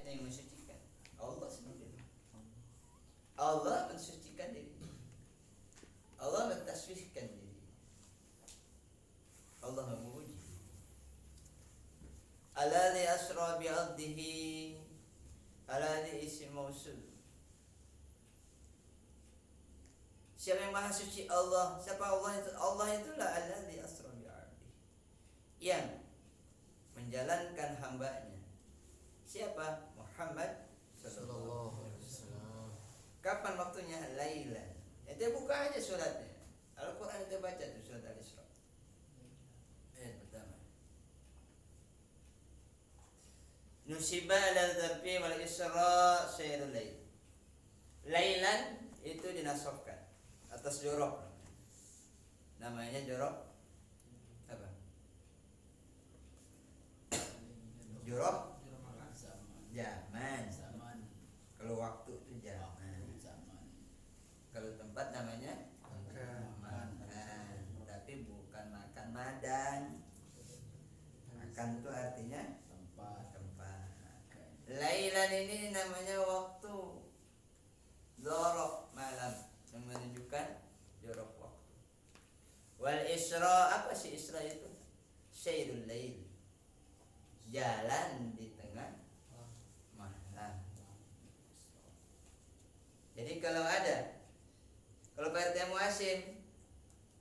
yang mensucikan. Allah sendiri. Allah mensucikan diri. Allah mentasbihkan diri. Allah memuji. Alladzi asra bi 'abdihi. Alladzi isim mausul. Siapa yang maha suci? Allah. Siapa Allah itu? Allah itulah alladzi asra bi 'abdihi. Yang menjalankan hambanya. Siapa? Muhammad sallallahu alaihi wasallam. Kapan waktunya? Lailan. Itu buka aja suratnya. Al-Quran kita baca tuh surat Al-Isra. Ayat pertama. Nusiba al-dharfi wal isra syairul lail. Lailan itu dinasabkan atas jorok. Namanya jorok apa? Jorok zaman. Kalau waktu itu zaman. Kalau tempat namanya makan. Tapi bukan makan madan. Makan itu artinya tempat. Lailan ini namanya waktu. Dorok malam yang menunjukkan jorok waktu. Wal isra, apa sih isra itu? Syairul lail. Jalan di tengah malam. Jadi kalau Pak RT Muasim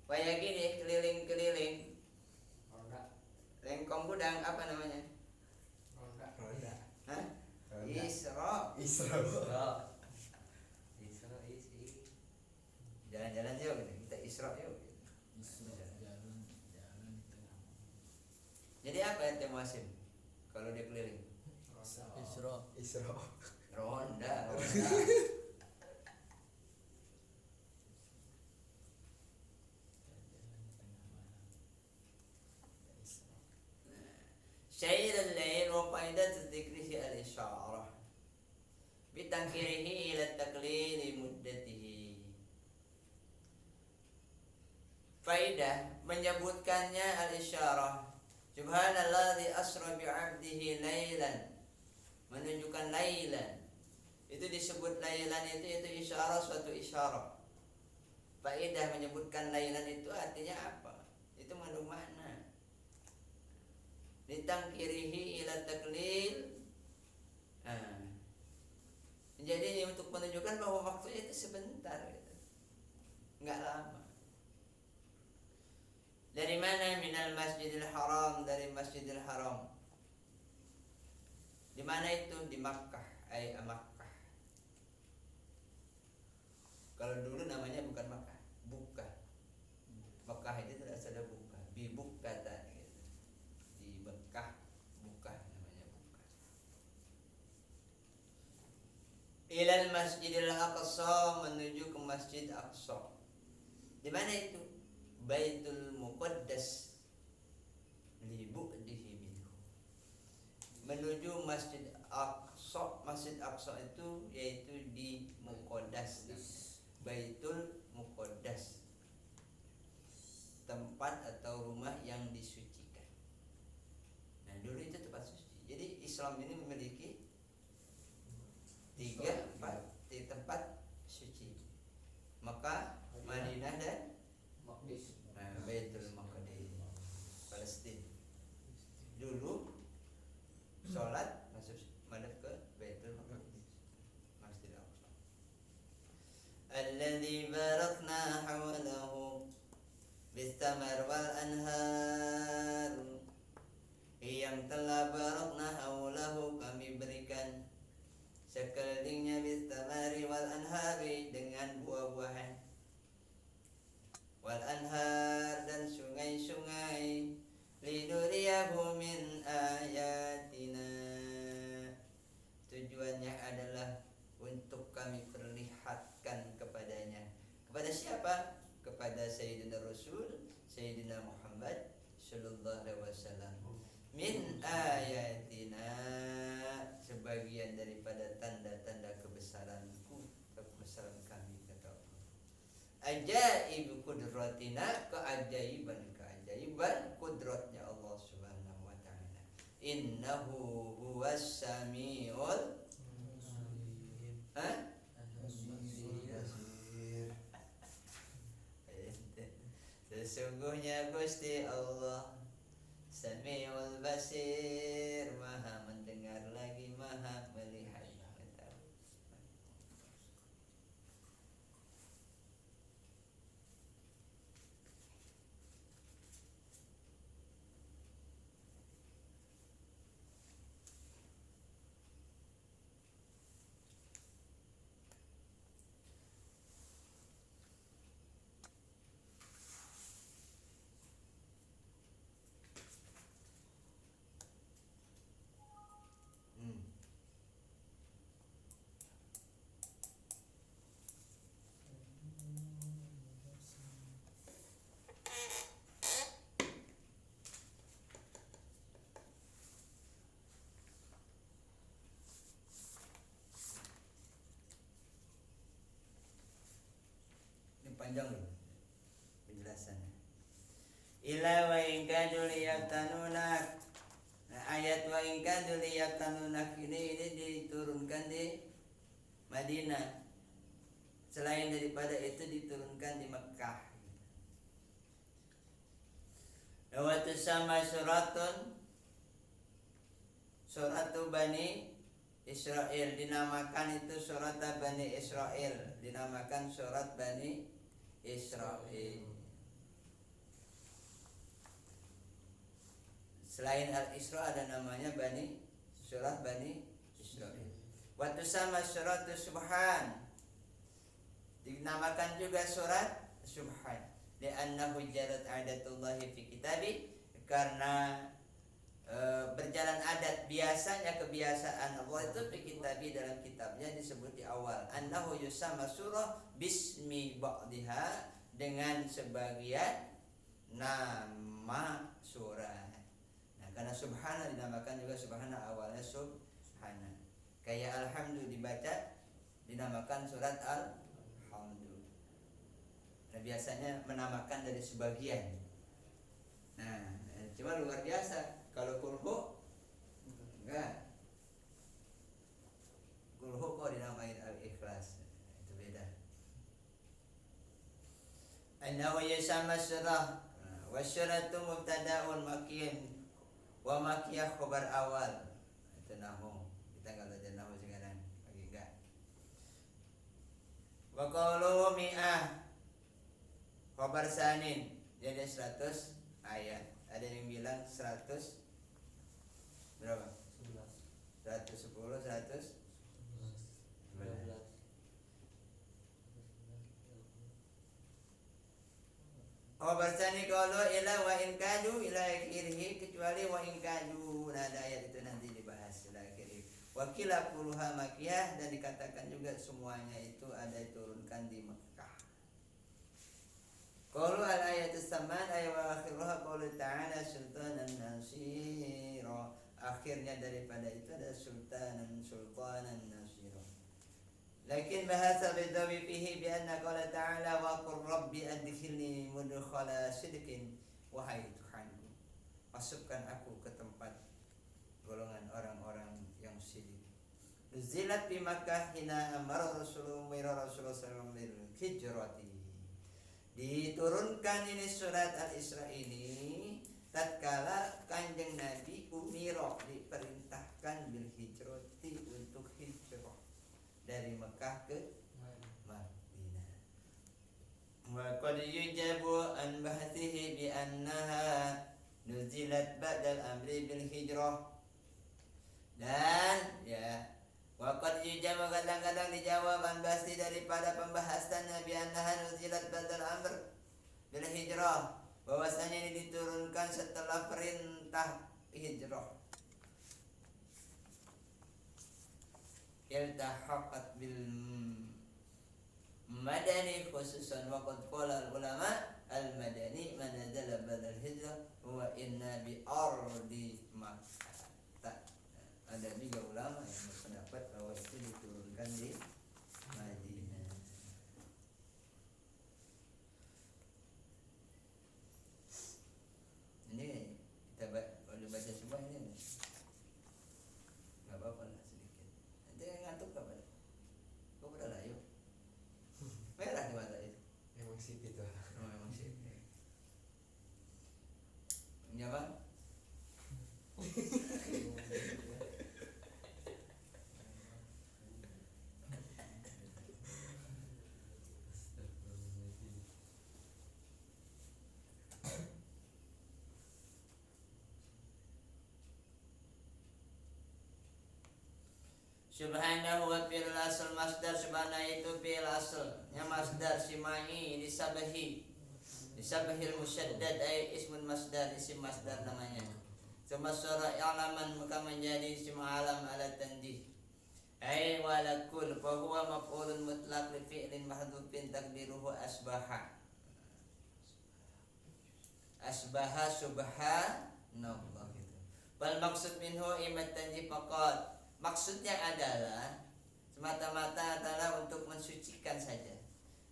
kayak gini keliling-keliling lengkong gudang, apa namanya? Ronda. Hah? Isra. Jalan-jalan yuk, kita isra yuk. Jalan di tengah. Jadi apa RT Muasim kalau dia keliling? Isra. Ronda. Syair al-lail wa qaidat dzikrihi al-isyarah bitangkirihi ila taqlili muddatihi. Faidah menyebutkannya al-isyarah. Subhanalladzi asra bi 'abdihi lailan. Menunjukkan lailan. Itu disebut lailan itu isyarah, suatu isyarah. Faidah menyebutkan lailan itu artinya apa? Itu mengandung makna. Ditangkirihi ila taklil. Jadi untuk menunjukkan bahwa waktunya itu sebentar gitu. Enggak lama. Dari mana? Minal Masjidil Haram, dari Masjidil Haram. Di mana itu? Di Makkah, Makkah. Kalau dulu namanya bukan Makkah, Buka. Makkah itu tidak ada buka, bibukatan gitu. Di Mekah, Buka namanya Buka. Ilal Masjidil Aqsa, menuju ke Masjid Aqsa. Di mana itu? Baitul Muqaddas li bu'dihi minhu. Menuju Masjid Aqsa. Masjid Aqsa itu yaitu di Muqaddas. Baitul Muqaddas, tempat atau rumah yang disucikan. Nah, dulu itu tempat suci. Jadi Islam ini memiliki 3-4 tempat suci. Mekah, Madinah, dan Baitul Maqdis, Palestina. Dulu sholat masuk madhab ke Baitul Maqdis, Masjid Al-Aqsa. Alladzi barakna hawlahu bistamar wal anhar. Yang telah barakna hawlahu, kami berikan sekelilingnya bistamari wal anhari, dengan buah-buahan. Wal anhar, dan sungai-sungai. Linuriyahu min ayatina. Tujuannya adalah untuk kami perlihatkan kepadanya. Kepada siapa? Kepada Sayyidina Rasul, Sayyidina Muhammad sallallahu alaihi wasallam. Min ayatina, sebagian daripada tanda-tanda kebesaranku, kebesaran kami, kata Allah. Ajaib kudratina, keajaiban kudratnya Allah subhanahu wa ta'ala. Innahu huwas samiul Sesungguhnya Gusti Allah Samiul Basir, Maha mendengar lagi Maha melihat. Ini panjang loh penjelasannya. Ila wa in kadu liyaftanunak. Nah, ayat wa in kadu liyaftanunak ini diturunkan di Madinah. Selain daripada itu diturunkan di Mekah. Waktu sama suratu Bani Israel, dinamakan itu surat Bani Israel, dinamakan surat Bani Israel. Selain Al-Isra ada namanya surat Bani Israel. Waktu sama suratu Subhan, dinamakan juga surat Subhan. Li'annahu jarat adatullahi fi kitabi, karena berjalan adat biasanya kebiasaan Allah itu fi kitabi, dalam kitabnya disebut di awal. Annahu yusama surah bismi ba'diha, dengan sebagian nama surah. Nah, karena subhana dinamakan juga subhana, awalnya subhana. Kayak alhamdulillah dibaca dinamakan surat al-hamdu. Nah, biasanya menamakan dari sebagian. Nah, cuma luar biasa. Kalau kulhu enggak. Kulhu kok dinamain al-ikhlas. Itu beda. Annahu yasama surah wa suratu mubtada'un makiyin wa makiyah khabar awal. Itu nahu. Kita enggak belajar nahu sekarang. Lagi enggak. Wa qawluhu mi'ah khabar sanin, jadi 100 ayat. Ada yang bilang 100 berapa? 110, 100 khabar sani kalau ila wa in kadu ila akhirih, kecuali wa in kadu. Nah, ada ayat itu nanti dibahas ila akhirih. Wa kila kulluha makiyah, dan dikatakan juga semuanya itu ada diturunkan di Mekah. Qalu al-ayatus saman ay wa akhiruha qaulu ta'ala sultanan nasira. Akhirnya daripada itu ada sultanan nasira. Lakin bahasa bidawi fihi bi anna qala ta'ala wa qur rabbi adkhilni mudkhala sidqin, wahai Tuhanku, masukkan aku ke tempat golongan orang-orang yang sidik. Nuzilat bi Makkah hina amara Rasulullah sallallahu alaihi wasallam hijrati. Diturunkan ini surat Al-Isra ini tatkala Kanjeng Nabi umiro, diperintahkan bil hijrati, untuk hijrah dari Mekah ke Madinah. Wa qad yujabu an bahthihi bi annaha nuzilat ba'dal amri bil hijrah. Dan ya, waqad yujama, kadang-kadang dijawab an bahsi daripada pembahasan Nabi annaha nuzilat badal amr bil hijrah, bahwasanya ini diturunkan setelah perintah hijrah. Iltahaqat bil madani khususan, waqad qala al ulama al madani man nazala badal hijrah wa inna bi ardi Makkah. Ada juga ulama yang berpendapat bahwa itu diturunkan di Madinah. Ini kita boleh baca semua ini, nggak apa-apa lah sedikit. Nanti ngantuk kapan? Kok udah layu? Merah di mata itu. Emang sipit tuh. Oh, memang sih. Subhanahu wa fi'il asal masdar subhana itu fi'il asal. Yang masdar simai disabahil musyaddad ay ismun masdar, isim masdar namanya. Thumma sura i'laman maka menjadi isim alam ala tandih. Ay wala kul fa huwa maf'ulun mutlaq li fi'lin mahdhufin taqdiruhu asbaha. Asbaha subhanallah gitu. Wal maksud minhu imat tanjih faqat. Maksudnya adalah semata-mata adalah untuk mensucikan saja.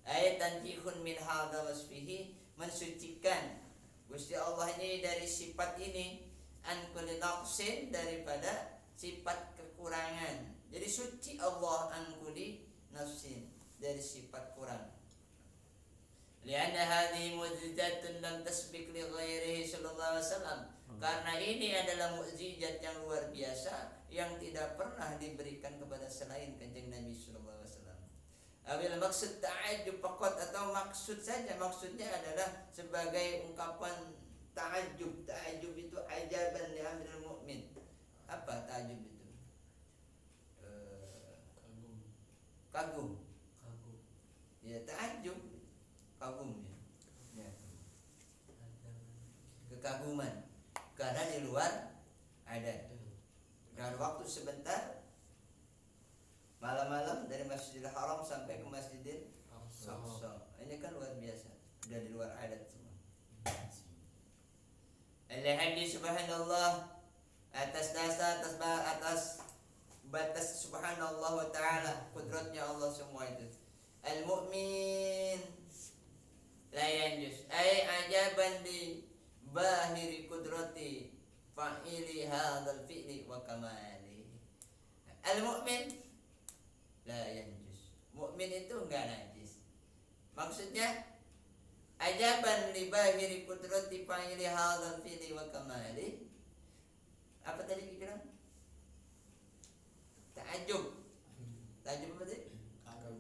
Ayat tanjihun min hadza wasfihi, mensucikan Gusti Allah ini dari sifat ini, an kulli naqsin, daripada sifat kekurangan. Jadi suci Allah an kulli naqsin, dari sifat kurang. Lianna hadhihi mu'jizatun lam tasbiq li ghairihi sallallahu alaihi wasallam. Karena ini adalah mukjizat yang luar biasa yang tidak pernah diberikan kepada selain Kanjeng Nabi sallallahu alaihi wasallam. Abil maksud ta'ajjub faqat, atau maksud saja, maksudnya adalah sebagai ungkapan ta'ajjub. Ta'ajjub itu ajaban li amril mukmin. Apa ta'ajjub itu? Kagum. Ya, ta'ajjub kagum ya. Kekaguman karena di luar ada. Dan waktu sebentar malam-malam dari Masjidil Haram sampai ke Masjidil Aqsa. Ini kan luar biasa, sudah di luar adat semua. Alhamdulillah subhanallah, atas dasar atas batas subhanallah wa ta'ala, kudratnya Allah semua itu. Al-mu'min la yanjus ay ajaban li bahiri kudrati fa'ili hadzal fi'li wa kamali. Al-mu'min la yanjus, mukmin itu enggak najis. Maksudnya ajaban li bahiri kudrati fa'ili hadzal fi'li wa kamali. Apa tadi pikiran? Ta'ajub. Ta'ajub apa tadi? Kagum.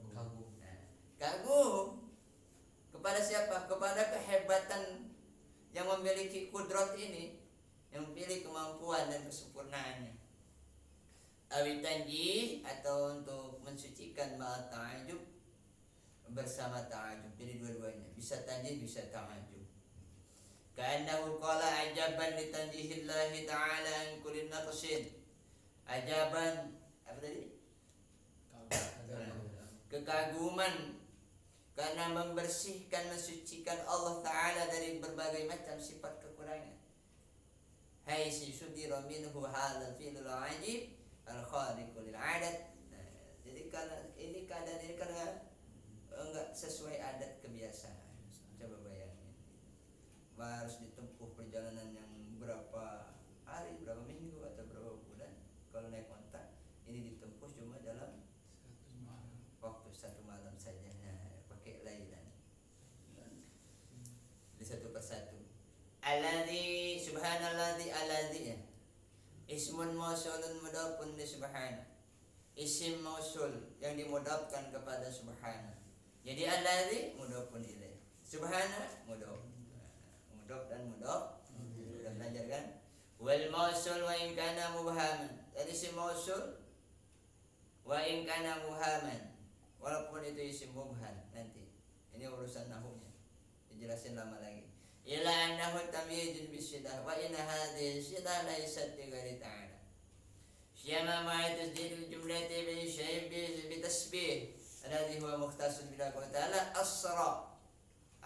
Kagum kepada siapa? Kepada kehebatan yang memiliki kudrat ini, yang memiliki kemampuan dan kesempurnaannya. Awi tanjih, atau untuk mensucikan ma'at ta'ajub, bersama ta'ajub. Jadi dua-duanya, bisa tanjih bisa ta'ajub. Ka'annahu qala ajaban li tanjihillahi ta'ala an kulli naqsin. Ajaban apa tadi? Kekaguman karena membersihkan, mensucikan Allah Ta'ala dari berbagai macam sifat kekurangan. Hai sudira minhu hadzal fi'lul ajib al-khaliqu lil adat. Jadi karena ini keadaan ini karena enggak sesuai adat kebiasaan. Coba bayangin, harus ditempuh perjalanan yang berapa hari, berapa minggu atau berapa bulan. Kalau naik onta ini ditempuh cuma dalam waktu satu malam saja. Pakai lailan di satu persatu. Alladzi subhanalladzi alladzi ya. Ismun mausulun mudhafun li subhana. Isim mausul yang dimudhafkan kepada subhana. Jadi alladzi mudhafun ilaih. Subhana mudhaf. Mudhaf dan mudhaf. Sudah belajar kan? Wal mausul wa in kana mubhaman. Jadi isim mausul wa in kana mubhaman. Walaupun itu isim mubham, nanti ini urusan nahunya dijelasin lama lagi. Ila annahu tamyizun bisyidah wa inna hadhihi syidah laysat li ghairi ta'ala. Syama ma tasdidul jumlati bi syai' bi tasbih alladhi huwa mukhtasun bila ta'ala asra.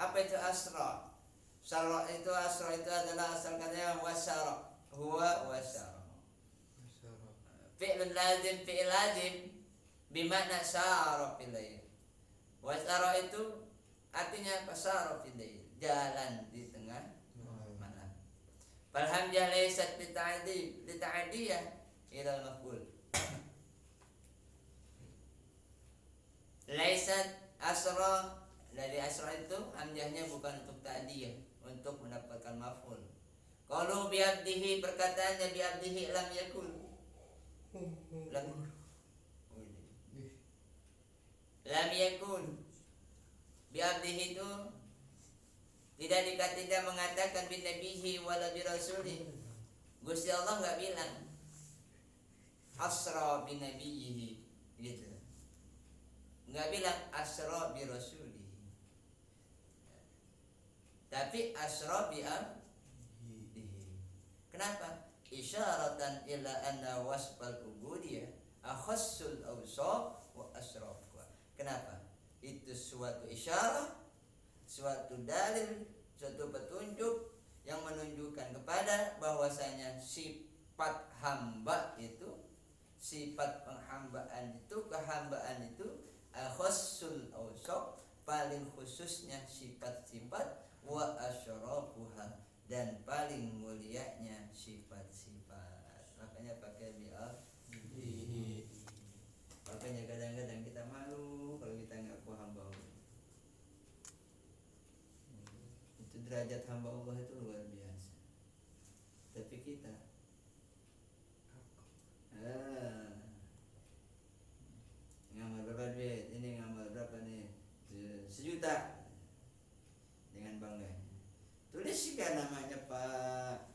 Apa itu asra? Asra itu adalah asal katanya wasara. Huwa wasara. Fi'lun lazim, fi'il lazim bimakna sara fil lail. Wasara itu artinya pasara fil lail, jalan di tengah malam. Fal hamzah laysat li ta'diyah ila al-maf'ul. Laysat asra, dari asra itu hamzahnya bukan untuk ta'diyah, untuk mendapatkan maf'ul. Qalu bi abdihi, perkataannya bi abdihi lam yakun. Lam yakun bi'abdihi itu tidak mengatakan bin nabihi wala bi rasulih. Gusti Allah enggak bilang asra bi nabiyhi gitu. Enggak bilang asra bi rasulihi. Tapi asra bi abdihi. Kenapa? Isyaratan ila anna wasfal ubudiyah akhassul awsaf wa asrafuha. Kenapa? Itu suatu isyarat, suatu dalil, suatu petunjuk yang menunjukkan kepada bahwasanya sifat hamba itu, sifat penghambaan itu, kehambaan itu akhassul awsaf, paling khususnya sifat-sifat, wa asyrafuha, dan paling mulianya sifat-sifat. Makanya pakai bi'al. Makanya kadang-kadang kita malu kalau kita nggak hamba Allah. Itu derajat hamba Allah itu luar biasa. Tapi kita ngamal berapa duit? Ini ngamal berapa nih? 1 juta. Dengan bangga. Tulis juga namanya Pak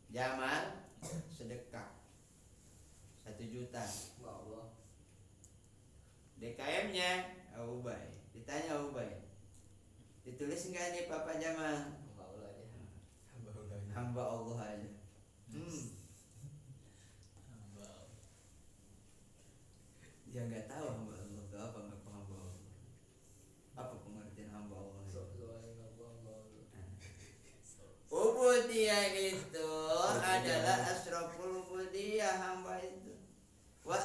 Jamal, sedekah 1 juta. Allah. DKM-nya Abu Bay. Ditanya Abu Bay, ditulis enggak nih Pak Jamal? Hamba Allah aja. Hamba Allah aja. Dia nggak tahu hamba Allah itu apa, ngaku hamba Allah. Apa pengertian hamba Allah itu? Ubudiyah itu adalah asraful ubudiyah, hamba itu. Wa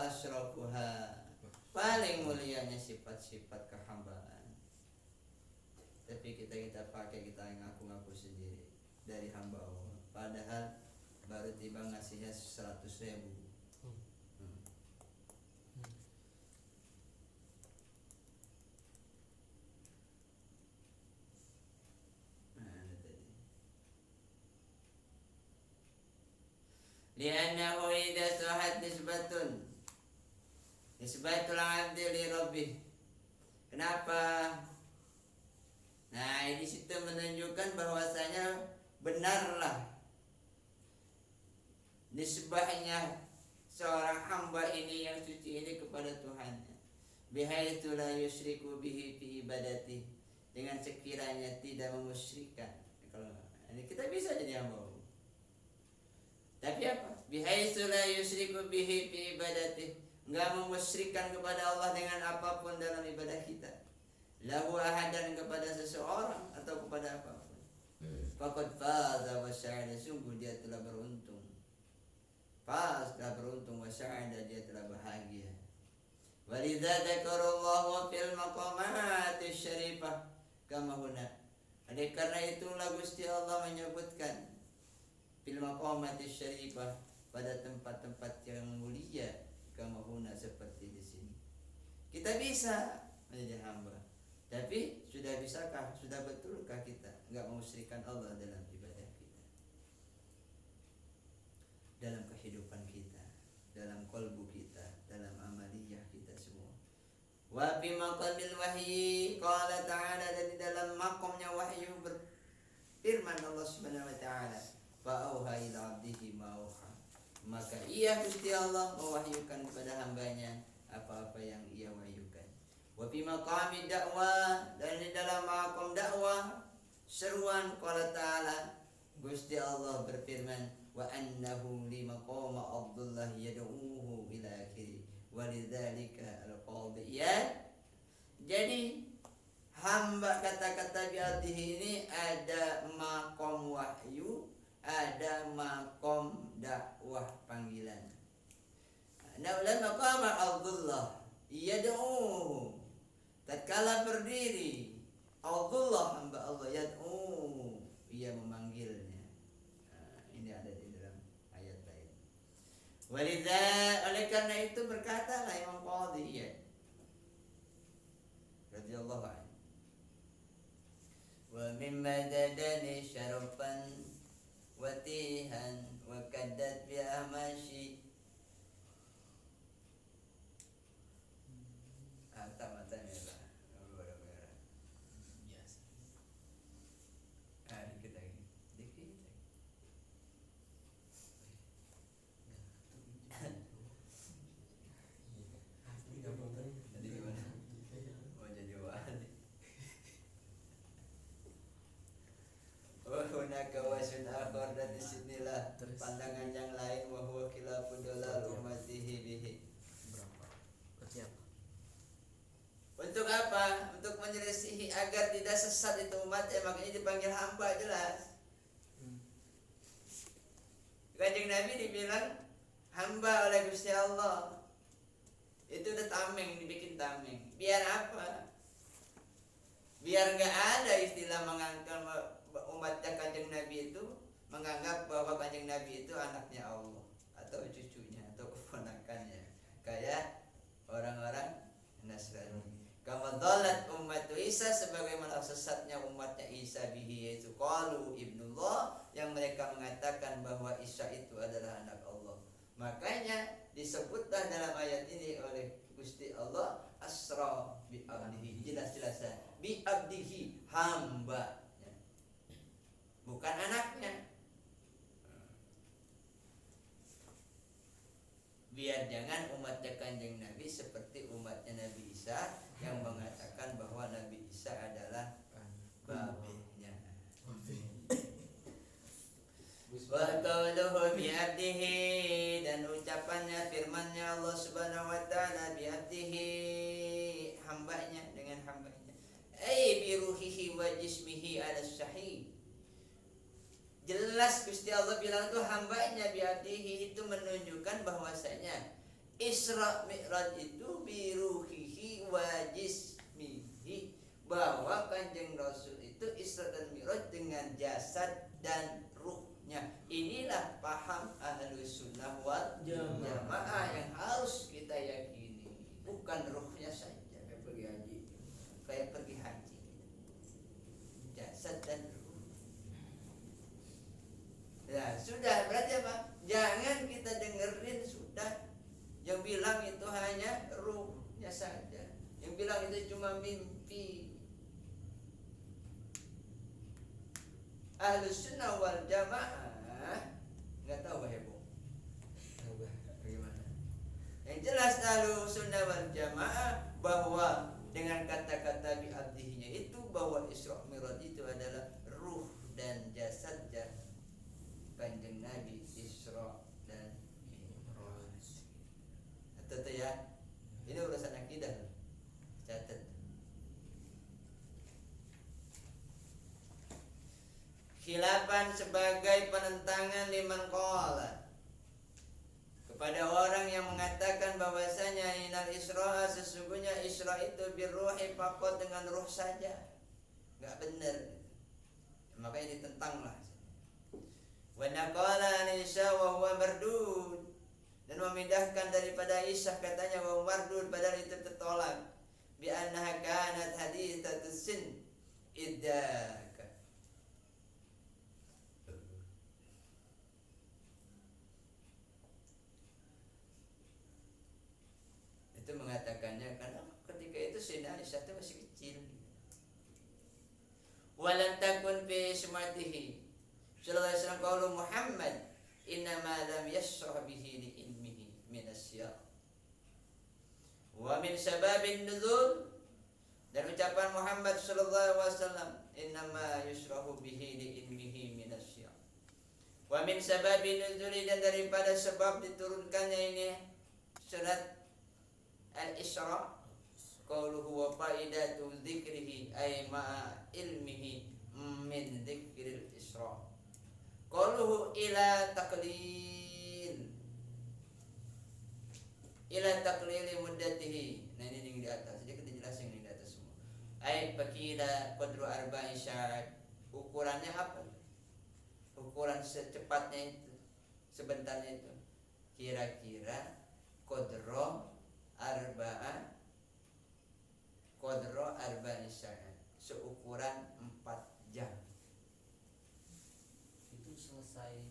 asrafuha, paling mulianya sifat-sifat kehambaan. Tapi kita pakai, kita ngaku-ngaku sendiri dari hamba Allah. Padahal baru tiba ngasihnya 100.000. Li'annahu idza sahat nisbatul abdi li rabbih. Kenapa? Nah, di situ menunjukkan bahwasanya benarlah nisbahnya seorang hamba ini yang suci ini kepada Tuhannya. Bihaitsu la yusyriku bihi fi ibadati, dengan sekiranya tidak memusyrikkan. Kalau ini kita bisa jadi hamba Allah. Tapi apa? Bihaitsu la yusyriku bihi fi ibadati, enggak memusyrikkan kepada Allah dengan apapun dalam ibadah kita. Lahu ahadan, kepada seseorang atau kepada apapun. Faqad faza wa sa'ada, sungguh dia telah beruntung. Faz, telah beruntung, wa sa'ada, dia telah bahagia. Walidza dzakarallahu fil maqamatis syarifah kama huna. Oleh karena itulah Gusti Allah menyebutkan fil maqamatis syarifah, pada tempat-tempat yang mulia, kama huna, seperti di sini. Kita bisa menjadi hamba. Tapi sudah bisakah, sudah betulkah kita enggak memusyrikkan Allah dalam ibadah kita, dalam kehidupan kita, dalam qalbu kita, dalam amaliyah kita semua. Wa fi maqamil wahyi qala ta'ala, dan di dalam makamnya wahyu berfirman Allah Subhanahu wa taala, fa auha ila 'abdihi ma auha, maka ia Gusti Allah mewahyukan kepada hambanya apa-apa yang ia wahyukan. Wa fi maqami dakwah, dan di dalam maqam dakwah seruan, qala ta'ala, Gusti Allah berfirman, wa annahu li maqama Abdullah yad'uhu ila akhiri wa lidzalika al-qadiyat. Jadi hamba, kata-kata bi'atihi ini ada maqam wahyu, ada maqam dakwah, panggilan. Naulan maqam Abdullah yad'uhu, tatkala berdiri Abdullah, hamba Allah, yad'u, ia memanggilnya. Ini ada di dalam ayat lain. Walidza, oleh karena itu berkatalah Imam Qadiyat radhiyallahu anhu, wa mimma dadani syarafan wa tihan wa kaddat bi ahmashi. Mata-mata merah, merah. Biasa. Dikit lagi, dikit lagi. hunaka wasun akhar, dan disinilah pandangan yang lain wa huwa khilafud dalal ummatihi bihi. Berapa? Berarti apa? Untuk apa? Untuk menyelisihi agar tidak sesat itu umatnya, makanya dipanggil hamba, jelas. Kanjeng Nabi dibilang hamba oleh Gusti Allah. Itu udah tameng, dibikin tameng. Biar apa? Biar nggak ada istilah mengangkat umatnya Kanjeng Nabi itu menganggap bahwa Kanjeng Nabi itu anaknya Allah atau cucunya atau keponakannya, kayak orang-orang Nasrani. Kama dhalat ummatu Isa, sebagaimana sesatnya umatnya Isa bihi, yaitu qalu ibnullah, yang mereka mengatakan bahwa Isa itu adalah anak Allah. Makanya disebutlah dalam ayat ini oleh Gusti Allah asra bi abdihi, jelas-jelas bi abdihi, hambanya, bukan anaknya. Biar jangan umatnya Kanjeng Nabi seperti umatnya Nabi Isa yang mengatakan bahwa Nabi Isa adalah babenya. Wa qauluhu bi abdihi, dan ucapannya firmannya Allah Subhanahu wa taala bi abdihi, hambanya, dengan hambanya. Ai bi ruhihi wa jismihi ala sahih. Jelas Gusti Allah bilang itu hambanya bi abdihi, itu menunjukkan bahwasanya Isra Mi'raj itu bi ruhihi wa jismihi, bahwa Kanjeng Rasul itu Isra dan Mi'raj dengan jasad dan ruhnya. Inilah paham Ahlus Sunnah wal Jamaah yang harus kita yakini, bukan ruhnya saja kayak pergi haji, jasad dan ruh. Ya sudah, berarti apa? Jangan kita dengerin sudah yang bilang itu hanya ruhnya saja, yang bilang itu cuma mimpi. Ahlus Sunnah wal Jamaah nggak tahu heboh bagaimana. Yang jelas Ahlus Sunnah wal Jamaah bahwa dengan kata-kata bi abdihinya itu, bahwa Isra Mi'raj itu adalah ruh dan jasad Kanjeng Nabi Isra dan Mi'raj. Itu ya. Ini urusan akidah. Catat. Khilafan sebagai penentangan liman qala, kepada orang yang mengatakan bahwasanya inal Isra, sesungguhnya Isra itu birruhi, faqat dengan ruh saja. Enggak benar. Makanya ditentanglah. Wa naqala an Isa wa huwa mardud, dan memindahkan daripada Isa katanya wa mardud, padahal itu tertolak. Bi annaha kanat hadithatus sin iddaka. Itu mengatakannya karena ketika itu Sayyidina Isa itu masih kecil. Walan takun fi ismatihi sallallahu alaihi wasallam qaulu Muhammad innama lam yashrah bihi li ilmihi min asyaq wa min sababin nuzul, dan ucapan Muhammad sallallahu alaihi wasallam innama yusrahu bihi li ilmihi min asyaq wa min sababin nuzul, dan daripada sebab diturunkannya ini surat Al-Isra qauluhu wa faidatu dzikrihi ay ma ilmihi min dzikril Isra. Qauluhu ila taqlil muddatihi. Nah ini yang di atas, jadi kita jelasin yang di atas semua. Ai fakila qadru arba'i syarat. Ukurannya apa? Ukuran secepatnya itu, sebentarnya itu. Kira-kira qadru arba'i syarat, seukuran 4 jam. Selesai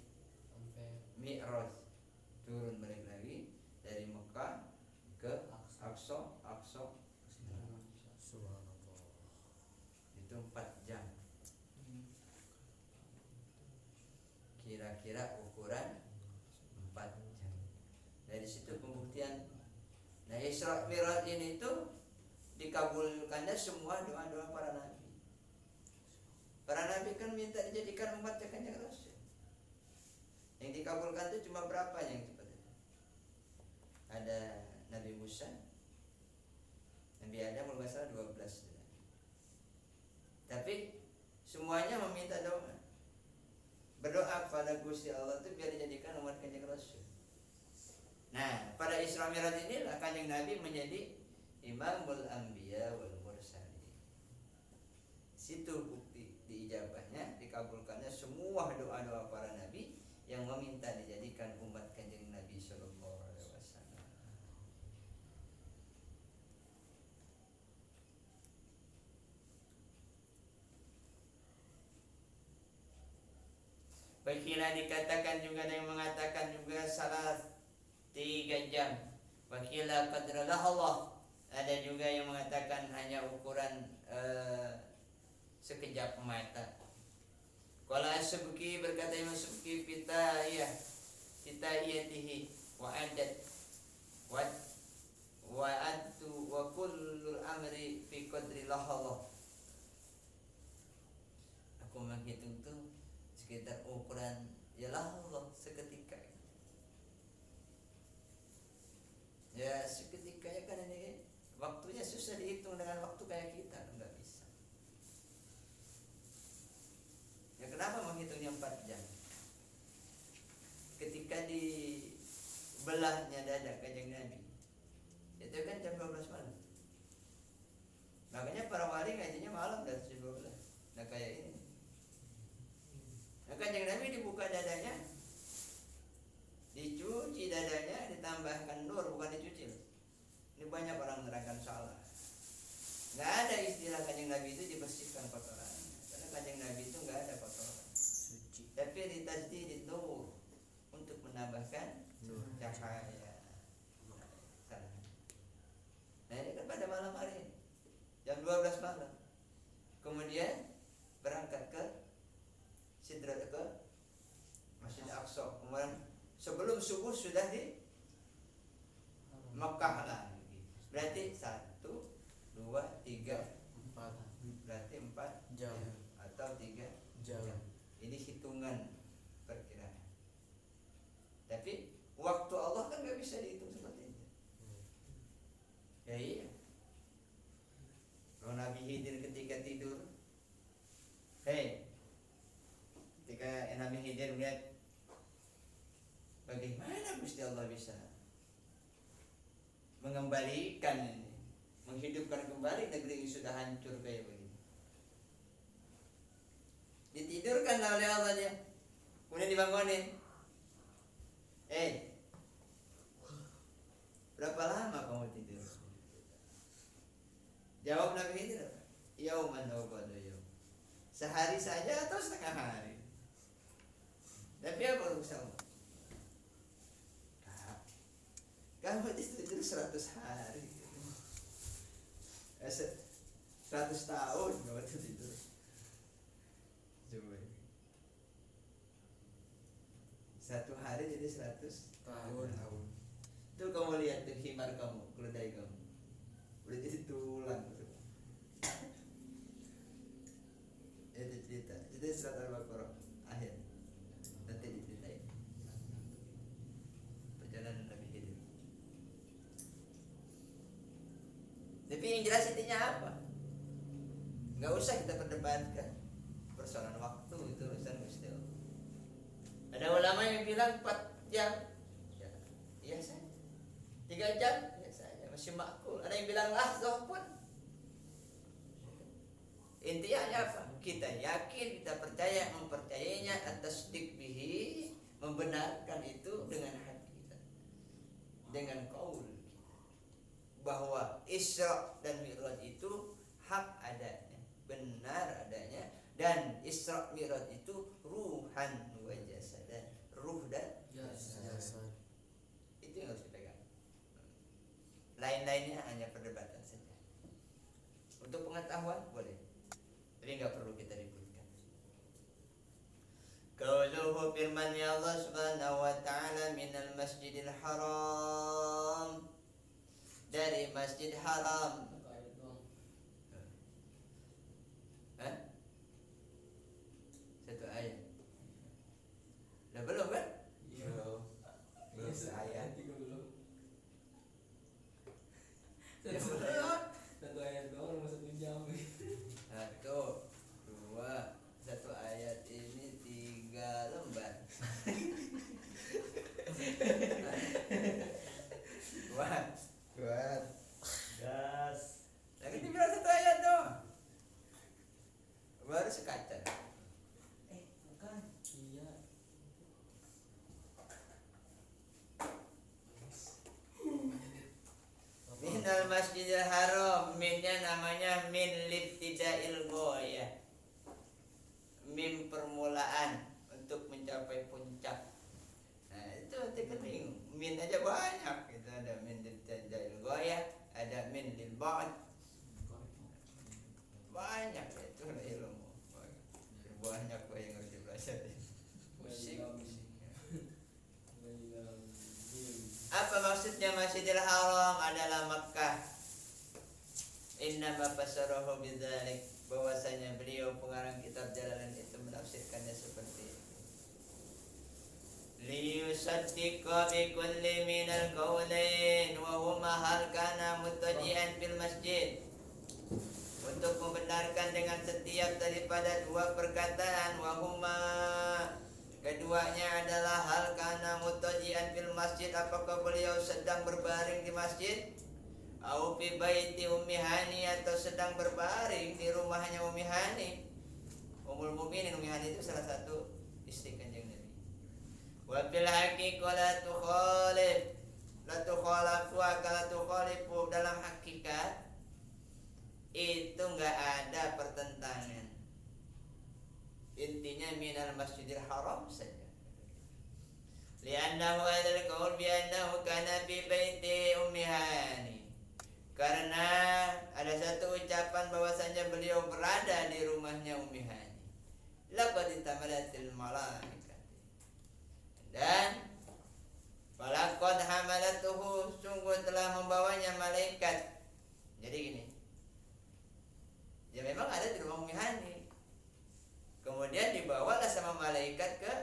sampai Mi'raj, turun balik lagi dari Mekah ke Aqsa. Subhanallah. Itu 4 jam. Kira-kira ukuran 4 jam. Dari situ pembuktian. Nah, Isra Mi'raj ini tuh dikabulkannya semua doa-doa para nabi. Para nabi kan minta dijadikan umat kanjeng Rasul. Yang dikabulkan itu cuma berapa yang seperti itu? Ada Nabi Musa, Nabi Adam kalau nggak salah 12. Tapi semuanya meminta doa. Berdoa kepada Gusti Allah itu biar dijadikan umat kanjeng Rasul. Nah, pada Isra Mi'raj inilah kanjeng Nabi menjadi Imamul Anbiya wal Mursalin. Situ bukti diijabahnya, dikabulkannya semua doa-doa para nabi yang meminta dijadikan umat kanjeng Nabi sallallahu alaihi wasallam. Wakila dikatakan juga, ada yang mengatakan juga salah 3 jam. Wakila qadralah Allah. Ada juga yang mengatakan hanya ukuran sekejap mata. Qala As-Subki, berkata Imam Subki, fitahiyatihi wa adat wa adtu wa kullul amri fi qadri Allah. Aku menghitung tuh sekitar ukuran ya Allah seketika. Ya seketika ya kan ini waktunya susah dihitung dengan waktu kayak kita, nggak bisa. Ya kenapa menghitungnya 4 jam? Ketika di belahnya dada kanjeng Nabi, itu kan jam 12 malam. Makanya para wali ngajinya malam dari jam 12. Nah kayak ini. Nah kanjeng Nabi dibuka dadanya, dicuci dadanya, ditambahkan nur, bukan dicuci. Ini banyak orang menerangkan salah. Nggak ada istilah kanjeng Nabi itu dibersihkan kotoran. Karena kanjeng Nabi itu nggak ada kotoran. Suci. Tapi ditajdid nur untuk menambahkan cahaya. Salah. Nah ini kan pada malam hari jam 12 malam. Kemudian berangkat ke Sidrat ke Masjid Aqsa. Kemudian sebelum subuh sudah di Mekah lagi. Berarti 1, 2, 3, 4 berarti 4 jam atau 3 jam. Ini hitungan perkiraan. Tapi waktu Allah kan nggak bisa dihitung seperti itu. Ya iya. Kalau Nabi Khidir ketika tidur, ketika Nabi Khidir melihat bagaimana Gusti Allah bisa mengembalikan ini, menghidupkan kembali negeri yang sudah hancur kayak begini. Ditidurkan oleh Allah dia, kemudian dibangunin. Berapa lama kamu tidur? Jawab Nabi Khidir, yauman aw ba'da yaum. Sehari saja atau setengah hari? Tapi apa urusanmu? Kamu tidur 100 hari, 100 tahun kamu tidur. Coba ini. 1 hari jadi 100 tahun. Tuh kamu lihat tuh himar kamu, keledai kamu, udah jadi tulang. Itu cerita. Itu surat Al-Baqarah akhir. Nanti diceritain perjalanan Nabi Khidir. Tapi yang jelas intinya apa? Nggak usah kita perdebatkan persoalan waktu, itu urusan Gusti Allah. Ada ulama yang bilang 4 jam, ya, iya saja. 3 jam, ya saja, masih makul. Ada yang bilang lahzah pun. Intinya apa? Kita yakin, kita percaya, mempercayainya atas bihi, membenarkan itu dengan hati kita, dengan qaul kita, bahwa Isra dan Mi'raj itu hak adanya, benar adanya, dan Isra Mi'raj itu ruhan wa jasadan, ruh dan Jasad. itu yang harus dipegang. Lain-lainnya hanya perdebatan saja. Untuk pengetahuan boleh, tapi nggak perlu kita ributkan. Qauluhu, firman ya Allah Subhanahu wa ta'ala, minal masjidil haram, dari masjid haram. Udah belum kan? Iya. Belum seayat. Tiga belum. Ya, Satu belum. ayat. Satu ayat doang mau 1 jam. Satu, dua, satu ayat ini 3 lembar. Kuat. Gas. Lagi dibilang satu ayat doang. Baru sekaca. Bukan. Iya. Minal Masjidil Haram, minnya namanya min libtidail ghoyah. Mim permulaan untuk mencapai puncak. Nah, itu nanti kan bingung. Min aja banyak. Gitu ada min libtidail ghoyah, ada min lil ba'd. Banyak itu ilmu. Banyak yang harus dipelajari. Pusing. Apa maksudnya Masjidil Haram adalah Makkah? Innama fasarahu bidzalik, bahwasanya beliau pengarang kitab Jalalain itu menafsirkannya seperti itu. Liyusaddiqa bi kulli minal qawlain wa huma hal kana muttaji'an fil masjid. Untuk membenarkan dengan setiap daripada dua perkataan wa huma, keduanya adalah hal kana mutajian fil masjid, apakah beliau sedang berbaring di masjid, au fi baiti ummi hani, atau sedang berbaring di rumahnya Ummi Hani. Ummul Mukminin Ummi Hani itu salah satu istri Kanjeng Nabi. Wa fil haqiqah la tukhalifu, dalam hakikat itu enggak ada pertentangan. Intinya minal Masjidil Haram saja. Li'annahu adal qaul bi'annahu kana fi baiti Ummi Hani. Karena ada satu ucapan bahwasanya beliau berada di rumahnya Ummi Hani. Laqad tamalatil malaikat. Dan falaqad hamalatuhu, sungguh telah membawanya malaikat. Jadi gini. Ya memang ada di rumah Ummi Hani. Kemudian dibawalah sama malaikat ke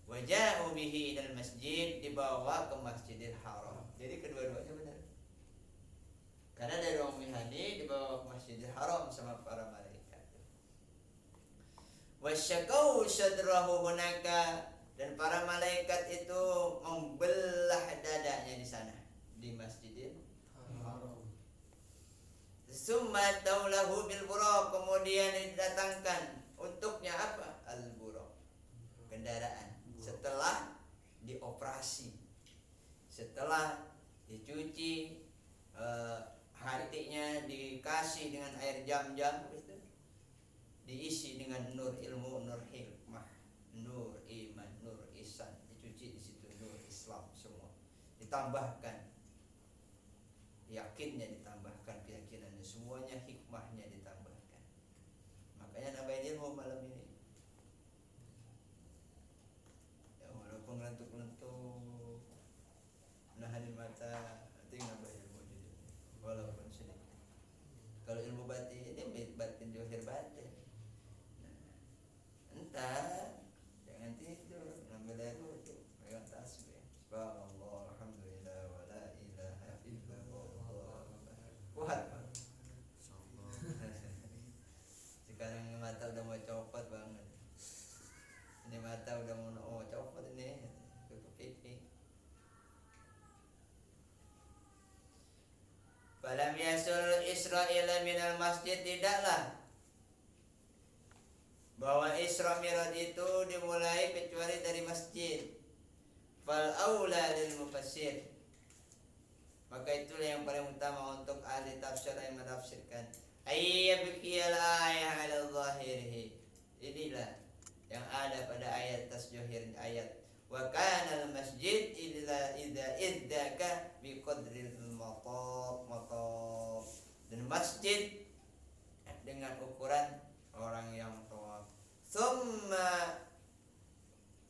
waja'u bihi ilal masjid, dibawa ke Masjidil Haram. Jadi kedua-duanya benar. Karena dari Ummi Hani dibawa ke Masjidil Haram sama para malaikat. Wasyakau sadrahu hunaka, dan para malaikat itu membelah dadanya di sana, di Masjidil Haram. Summa taulahu bil buraq, kemudian didatangkan untuknya apa? Al-buraq, kendaraan. Setelah dioperasi, setelah dicuci, hatinya dikasih dengan air jam-jam, gitu, diisi dengan nur ilmu, nur hikmah, nur iman, nur ihsan, dicuci di situ nur Islam semua, ditambahkan yakinnya, ditambahkan keyakinannya, semuanya hikmahnya ditambahkan. Makanya nambahin ilmu malam ini. Ya walaupun ngantuk-ngantuk, nahanin mata, nanti nambah ilmu juga, walaupun sedikit. Kalau ilmu batin ini batin johir batin. Nah, entar jangan tidur, ngambil ilmu tuh, pegang tasbih. Subhanallah, alhamdulillah, wa la ilaha illallah. Kuat Pak. Sekarang mata udah mau copot banget. Ini mata udah mau copot ini, tutup pipi. Falam yasul Isra'il minal masjid, tidaklah bahwa Isra Mi'raj itu dimulai kecuali dari masjid. Fal aula lil mufassir, maka itulah yang paling utama untuk ahli tafsir yang menafsirkan. Ayyabkiyal ayah ala zahirihi, inilah yang ada pada ayat tasjohir ayat. Wa kana al masjid illa idza idzaka bi qadril mataf, dan masjid dengan ukuran orang yang tawaf. Summa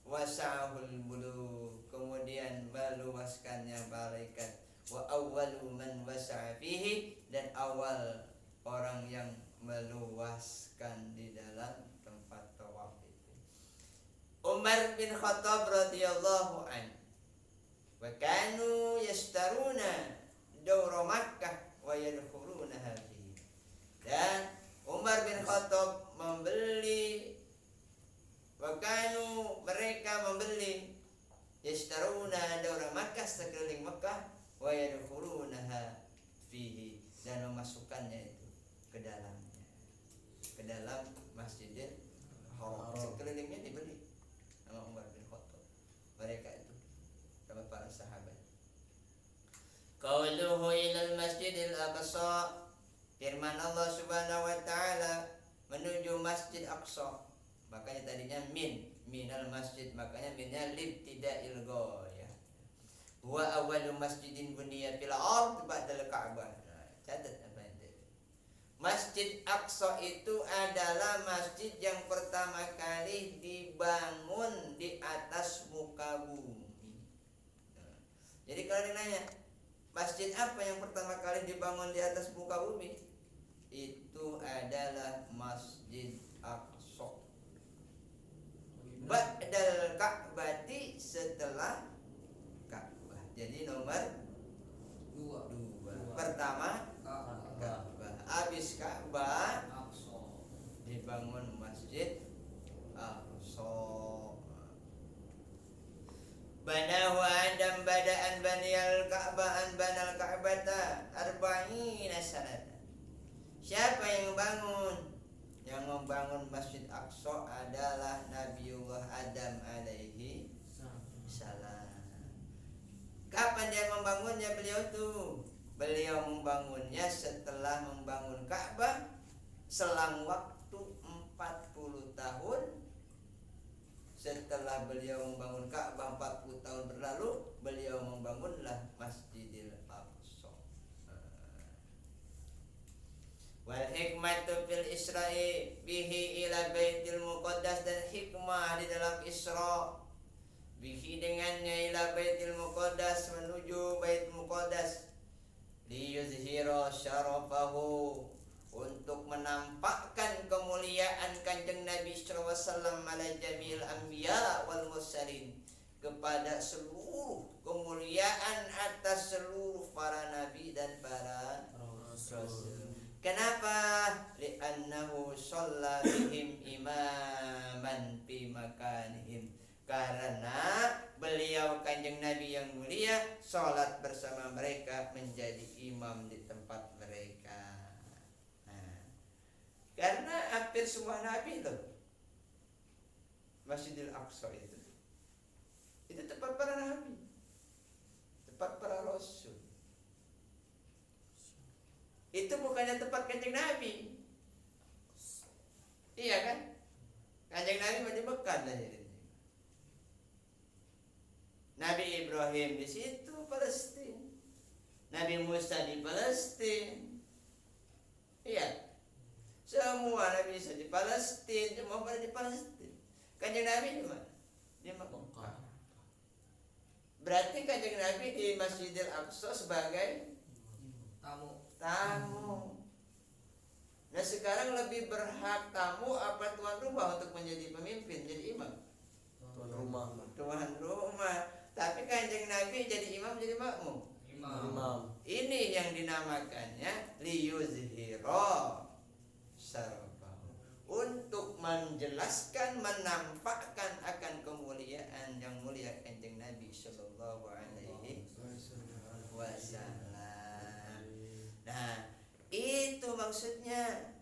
wasa'ul bulu, kemudian meluaskannya malaikat. Wa awwalu man wasa'a fihi, dan awal orang yang meluaskan di dalam tempat tawaf itu Umar bin Khattab radhiyallahu anhu wa kanu yashtaruna dawra Makkah wa yadkhulunaha fihi. Dan Umar bin Khattab membeli, wa kanu mereka membeli yashtaruna dawra Makkah, sekeliling Makkah, wa yadkhulunaha fihi, dan memasukkannya itu ke dalamnya, ke dalam Masjidil Haram. Sekelilingnya dibeli sama Umar bin Khattab, mereka itu sama para sahabat. Qauluhu ilal Masjidil Aqsa, firman Allah Subhanahu wa taala menuju Masjid Aqsa. Makanya tadinya minal masjid, makanya minal libtida'il ghayah. Wa awwalu masjidin buniya fil ard ba'dal Ka'bah. Nah, catat apa itu? Masjid Aqsa itu adalah masjid yang pertama kali dibangun di atas muka bumi. Nah, jadi kalau ditanya, masjid apa yang pertama kali dibangun di atas muka bumi? Itu adalah Masjid Aqsa. Ba'dal Ka'bati, setelah Ka'bah. Jadi nomor dua. Pertama Ka'bah. Habis Ka'bah dibangun Masjid Aqsa. Banahu Adam bada'an baniyal Ka'bah an banal Ka'bata arba'ina sanatan. Siapa yang membangun? Yang membangun Masjid Aqsa adalah Nabiullah Adam alaihi salam. Kapan dia membangunnya beliau tuh? Beliau membangunnya setelah membangun Ka'bah, selang waktu 40 tahun. Setelah beliau membangun Ka'bah 40 tahun berlalu, beliau membangunlah Masjidil Aqsa. Wal hikmatu fil Isra'i bihi ila Baitil Muqaddas, dan hikmah di dalam Isra bihi dengannya ila Baitil Muqaddas, menuju Bait Muqaddas, liyuzhira syarafahu, untuk menampakkan kemuliaan Kanjeng Nabi sallallahu alaihi wasallam ala jamil anbiya wal mursalin, kepada seluruh kemuliaan atas seluruh para nabi dan para rasul. Kenapa? Li'annahu shalla bihim imaman fi makanihim, karena beliau Kanjeng Nabi yang mulia sholat bersama mereka, menjadi imam di tempat mereka. Nah, karena hampir semua nabi loh Masjidil Aqsa itu tempat para nabi, tempat para rasul. Itu bukannya tempat Kanjeng Nabi. Iya kan? Kanjeng Nabi masih Mekah lahirnya. Nabi Ibrahim di situ Palestina. Nabi Musa di Palestina. Iya. Semua Nabi Isa di Palestina, semua pada di Palestina. Kanjeng Nabi di mana? Di Mekah. Berarti Kanjeng Nabi di Masjidil Aqsa sebagai tamu. Nah, sekarang lebih berhak tamu apa tuan rumah untuk menjadi pemimpin, jadi imam? Tuan rumah. Tapi Kanjeng Nabi jadi imam, jadi makmum. Imam. Ini yang dinamakannya liyuzhira syarafahu, untuk menjelaskan, menampakkan akan kemuliaan yang mulia Kanjeng Nabi sallallahu alaihi wasallam. Nah, itu maksudnya.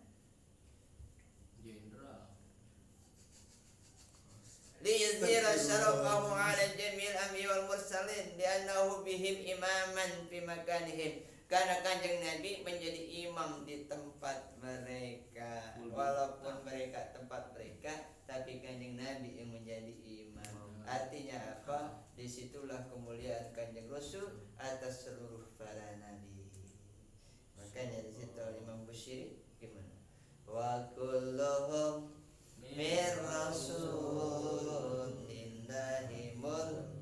Liyuzhira syarafahu ala jamil anbiya wal mursalin li'annahu bihim imaman fi makanihim, karena Kanjeng Nabi menjadi imam di tempat mereka. Walaupun mereka tempat mereka, tapi Kanjeng Nabi yang menjadi imam. Artinya apa? Disitulah kemuliaan Kanjeng Rasul atas seluruh para nabi. Makanya di situ Imam Bushiri gimana? Wa kulluhum mir rasul indahimul